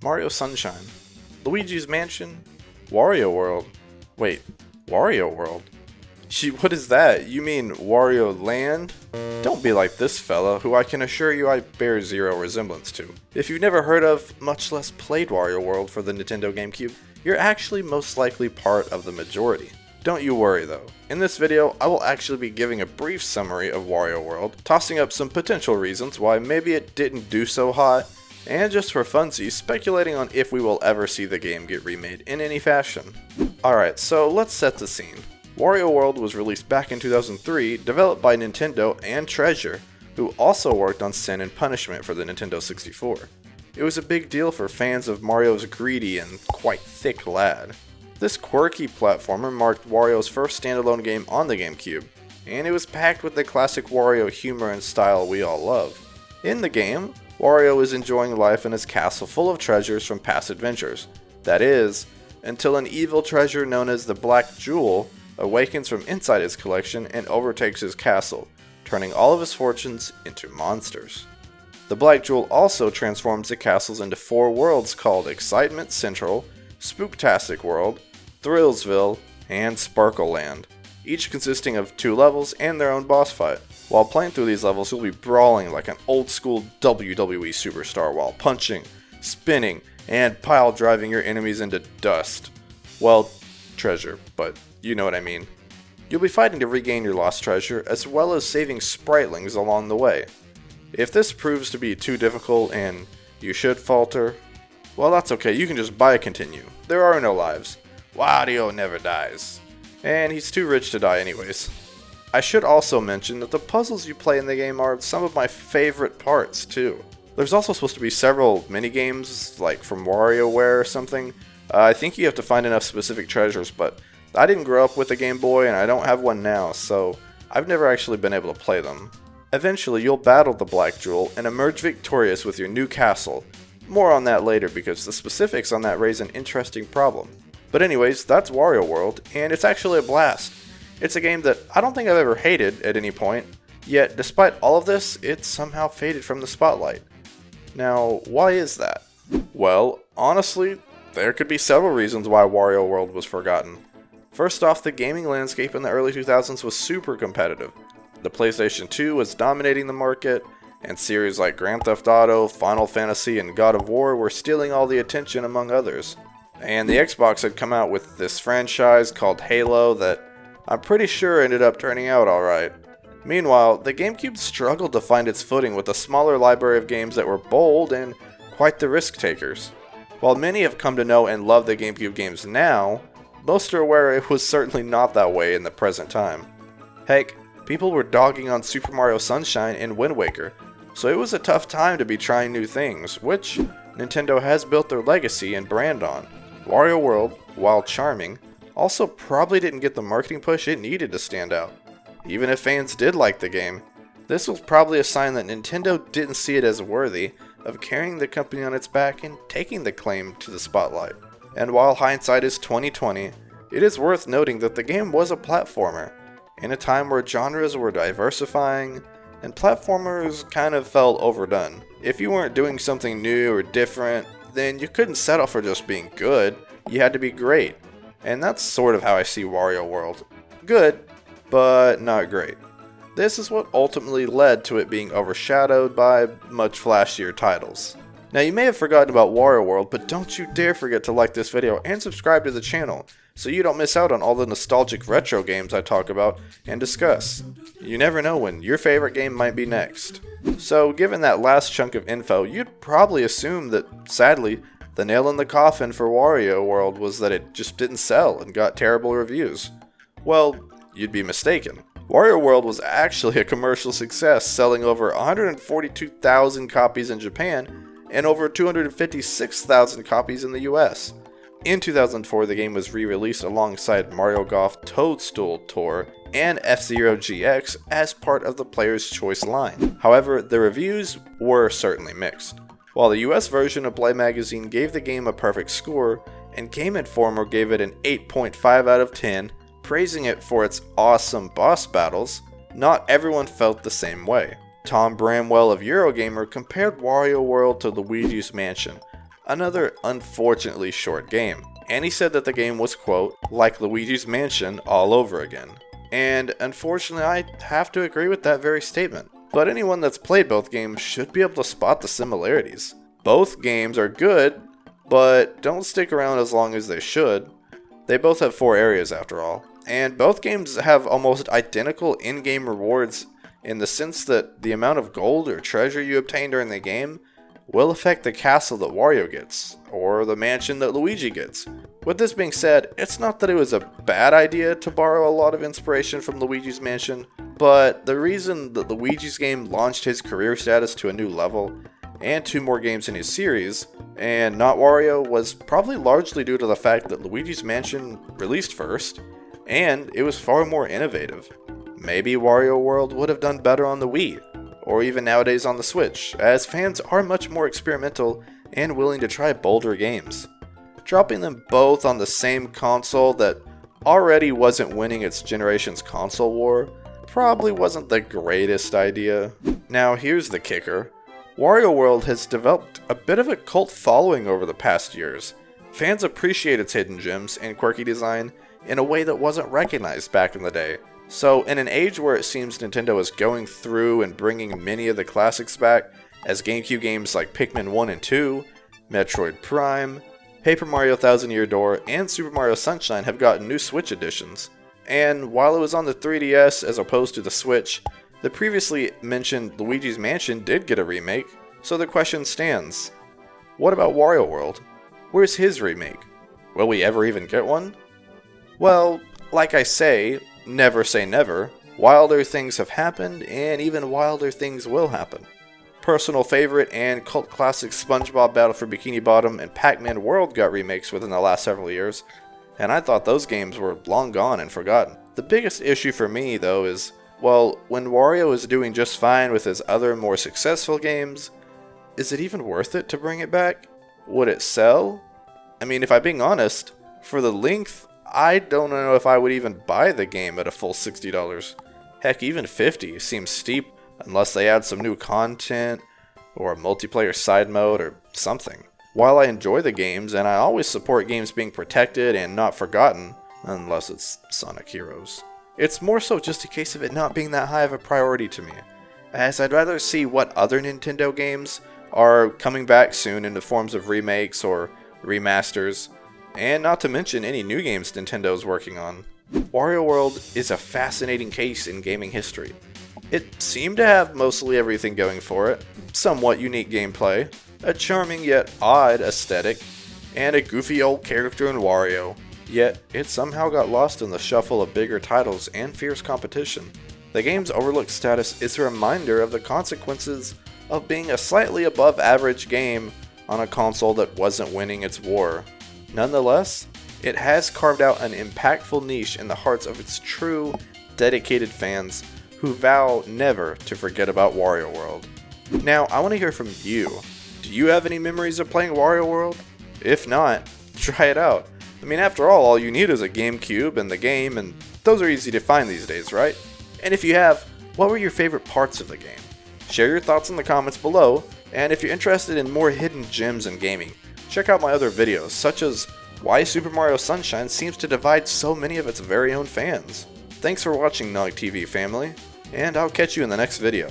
Mario Sunshine, Luigi's Mansion, Wario World. Wait, Wario World? What is that? You mean Wario Land? Don't be like this fella, who I can assure you I bear zero resemblance to. If you've never heard of, much less played Wario World for the Nintendo GameCube, you're actually most likely part of the majority. Don't you worry though. In this video, I will actually be giving a brief summary of Wario World, tossing up some potential reasons why maybe it didn't do so hot, and just for funsies, speculating on if we will ever see the game get remade in any fashion. Alright, so let's set the scene. Wario World was released back in 2003, developed by Nintendo and Treasure, who also worked on Sin and Punishment for the Nintendo 64. It was a big deal for fans of Mario's greedy and quite thick lad. This quirky platformer marked Wario's first standalone game on the GameCube, and it was packed with the classic Wario humor and style we all love. In the game, Wario is enjoying life in his castle full of treasures from past adventures. That is, until an evil treasure known as the Black Jewel awakens from inside his collection and overtakes his castle, turning all of his fortunes into monsters. The Black Jewel also transforms the castles into 4 worlds called Excitement Central, Spooktastic World, Thrillsville, and Sparkle Land, each consisting of 2 levels and their own boss fight. While playing through these levels, you'll be brawling like an old school WWE superstar while punching, spinning, and pile driving your enemies into dust. Well, treasure, but you know what I mean. You'll be fighting to regain your lost treasure, as well as saving spritlings along the way. If this proves to be too difficult and you should falter, well, that's okay, you can just buy a continue. There are no lives. Wario never dies. And he's too rich to die anyways. I should also mention that the puzzles you play in the game are some of my favorite parts too. There's also supposed to be several mini-games, like from WarioWare or something. I think you have to find enough specific treasures, but I didn't grow up with a Game Boy and I don't have one now, so I've never actually been able to play them. Eventually you'll battle the Black Jewel and emerge victorious with your new castle. More on that later because the specifics on that raise an interesting problem. But anyways, that's Wario World, and it's actually a blast. It's a game that I don't think I've ever hated at any point, yet despite all of this, it somehow faded from the spotlight. Now, why is that? Well, honestly, there could be several reasons why Wario World was forgotten. First off, the gaming landscape in the early 2000s was super competitive. The PlayStation 2 was dominating the market, and series like Grand Theft Auto, Final Fantasy, and God of War were stealing all the attention among others. And the Xbox had come out with this franchise called Halo that I'm pretty sure ended up turning out alright. Meanwhile, the GameCube struggled to find its footing with a smaller library of games that were bold and quite the risk takers. While many have come to know and love the GameCube games now, most are aware it was certainly not that way in the present time. Heck, people were dogging on Super Mario Sunshine and Wind Waker, so it was a tough time to be trying new things, which Nintendo has built their legacy and brand on. Wario World, while charming, also probably didn't get the marketing push it needed to stand out. Even if fans did like the game, this was probably a sign that Nintendo didn't see it as worthy of carrying the company on its back and taking the claim to the spotlight. And while hindsight is 20/20, it is worth noting that the game was a platformer, in a time where genres were diversifying, and platformers kind of felt overdone. If you weren't doing something new or different, then you couldn't settle for just being good, you had to be great. And that's sort of how I see Wario World. Good, but not great. This is what ultimately led to it being overshadowed by much flashier titles. Now you may have forgotten about Wario World, but don't you dare forget to like this video and subscribe to the channel, so you don't miss out on all the nostalgic retro games I talk about and discuss. You never know when your favorite game might be next. So given that last chunk of info, you'd probably assume that, sadly, the nail in the coffin for Wario World was that it just didn't sell and got terrible reviews. Well, you'd be mistaken. Wario World was actually a commercial success, selling over 142,000 copies in Japan and over 256,000 copies in the US. In 2004, the game was re-released alongside Mario Golf Toadstool Tour and F-Zero GX as part of the Player's Choice line. However, the reviews were certainly mixed. While the US version of Play Magazine gave the game a perfect score, and Game Informer gave it an 8.5 out of 10, praising it for its awesome boss battles, not everyone felt the same way. Tom Bramwell of Eurogamer compared Wario World to Luigi's Mansion, another unfortunately short game. And he said that the game was, quote, like Luigi's Mansion all over again. And unfortunately, I have to agree with that very statement. But anyone that's played both games should be able to spot the similarities. Both games are good, but don't stick around as long as they should. They both have 4 areas after all. And both games have almost identical in-game rewards in the sense that the amount of gold or treasure you obtain during the game will affect the castle that Wario gets, or the mansion that Luigi gets. With this being said, it's not that it was a bad idea to borrow a lot of inspiration from Luigi's Mansion, but the reason that Luigi's game launched his career status to a new level, and 2 more games in his series, and not Wario, was probably largely due to the fact that Luigi's Mansion released first, and it was far more innovative. Maybe Wario World would have done better on the Wii, or even nowadays on the Switch, as fans are much more experimental and willing to try bolder games. Dropping them both on the same console that already wasn't winning its generation's console war probably wasn't the greatest idea. Now here's the kicker. Wario World has developed a bit of a cult following over the past years. Fans appreciate its hidden gems and quirky design in a way that wasn't recognized back in the day. So in an age where it seems Nintendo is going through and bringing many of the classics back, as GameCube games like Pikmin 1 and 2, Metroid Prime, Paper Mario Thousand Year Door, and Super Mario Sunshine have gotten new Switch editions. And while it was on the 3DS as opposed to the Switch, the previously mentioned Luigi's Mansion did get a remake, so the question stands. What about Wario World? Where's his remake? Will we ever even get one? Well, like I say never. Wilder things have happened, and even wilder things will happen. Personal favorite and cult classic SpongeBob Battle for Bikini Bottom and Pac-Man World got remakes within the last several years, and I thought those games were long gone and forgotten. The biggest issue for me, though, is, well, when Wario is doing just fine with his other more successful games, is it even worth it to bring it back? Would it sell? I mean, if I'm being honest, for the length, I don't know if I would even buy the game at a full $60. Heck, even $50 seems steep unless they add some new content or a multiplayer side mode or something. While I enjoy the games, and I always support games being protected and not forgotten, unless it's Sonic Heroes, it's more so just a case of it not being that high of a priority to me, as I'd rather see what other Nintendo games are coming back soon in the forms of remakes or remasters, and not to mention any new games Nintendo's working on. Wario World is a fascinating case in gaming history. It seemed to have mostly everything going for it, somewhat unique gameplay, a charming yet odd aesthetic, and a goofy old character in Wario, yet it somehow got lost in the shuffle of bigger titles and fierce competition. The game's overlooked status is a reminder of the consequences of being a slightly above average game on a console that wasn't winning its war. Nonetheless, it has carved out an impactful niche in the hearts of its true, dedicated fans who vow never to forget about Wario World. Now, I want to hear from you. Do you have any memories of playing Wario World? If not, try it out. I mean, after all you need is a GameCube and the game, and those are easy to find these days, right? And if you have, what were your favorite parts of the game? Share your thoughts in the comments below, and if you're interested in more hidden gems in gaming, check out my other videos, such as why Super Mario Sunshine seems to divide so many of its very own fans. Thanks for watching NoggTV family, and I'll catch you in the next video.